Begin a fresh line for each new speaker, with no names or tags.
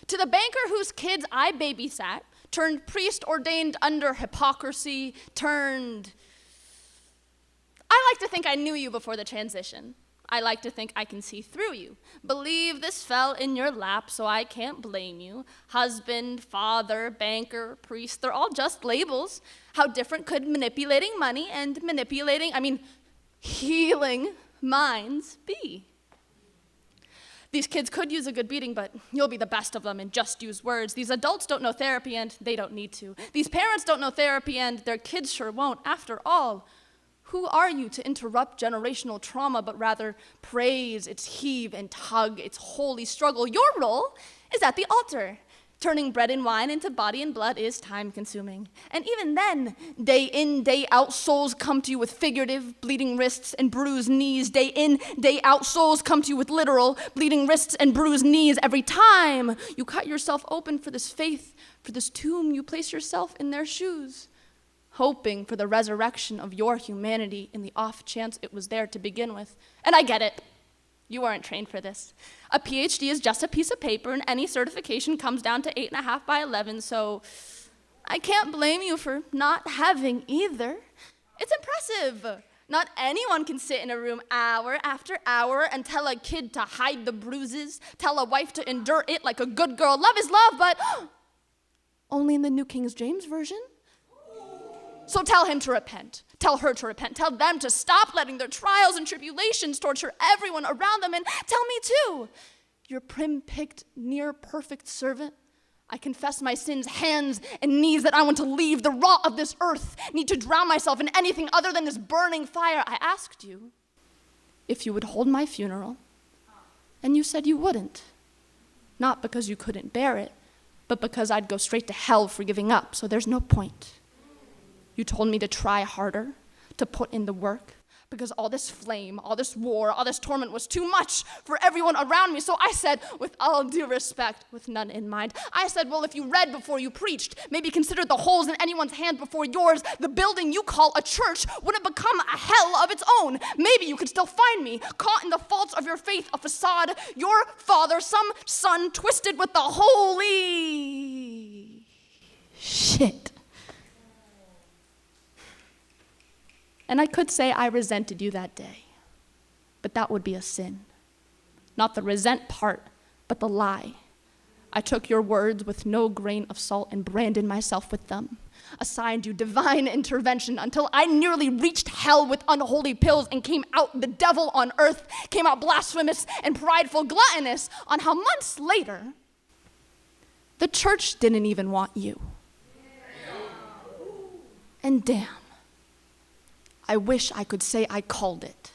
To the banker whose kids I babysat, turned priest ordained under hypocrisy, I like to think I knew you before the transition. I like to think I can see through you. Believe this fell in your lap, so I can't blame you. Husband, father, banker, priest, they're all just labels. How different could manipulating money and healing minds be? These kids could use a good beating, but you'll be the best of them and just use words. These adults don't know therapy, and they don't need to. These parents don't know therapy, and their kids sure won't. After all, who are you to interrupt generational trauma, but rather praise its heave and tug, its holy struggle? Your role is at the altar. Turning bread and wine into body and blood is time-consuming. And even then, day in, day out, souls come to you with figurative, bleeding wrists and bruised knees. Day in, day out, souls come to you with literal, bleeding wrists and bruised knees. Every time you cut yourself open for this faith, for this tomb, you place yourself in their shoes, hoping for the resurrection of your humanity in the off chance it was there to begin with. And I get it. You weren't trained for this. A PhD is just a piece of paper, and any certification comes down to 8.5 by 11, so I can't blame you for not having either. It's impressive. Not anyone can sit in a room hour after hour and tell a kid to hide the bruises, tell a wife to endure it like a good girl. Love is love, but only in the New King James Version. So tell him to repent. Tell her to repent. Tell them to stop letting their trials and tribulations torture everyone around them. And tell me too, your prim-picked, near-perfect servant, I confess my sins, hands and knees, that I want to leave the rot of this earth, need to drown myself in anything other than this burning fire. I asked you if you would hold my funeral, and you said you wouldn't. Not because you couldn't bear it, but because I'd go straight to hell for giving up, so there's no point. You told me to try harder, to put in the work, because all this flame, all this war, all this torment was too much for everyone around me. So I said, with all due respect, with none in mind, I said, well, if you read before you preached, maybe considered the holes in anyone's hand before yours, the building you call a church would have become a hell of its own. Maybe you could still find me, caught in the faults of your faith, a facade, your father, some son twisted with the holy shit. And I could say I resented you that day, but that would be a sin. Not the resent part, but the lie. I took your words with no grain of salt and branded myself with them. Assigned you divine intervention until I nearly reached hell with unholy pills and came out the devil on earth, came out blasphemous and prideful, gluttonous, on how months later, the church didn't even want you. And damn, I wish I could say I called it.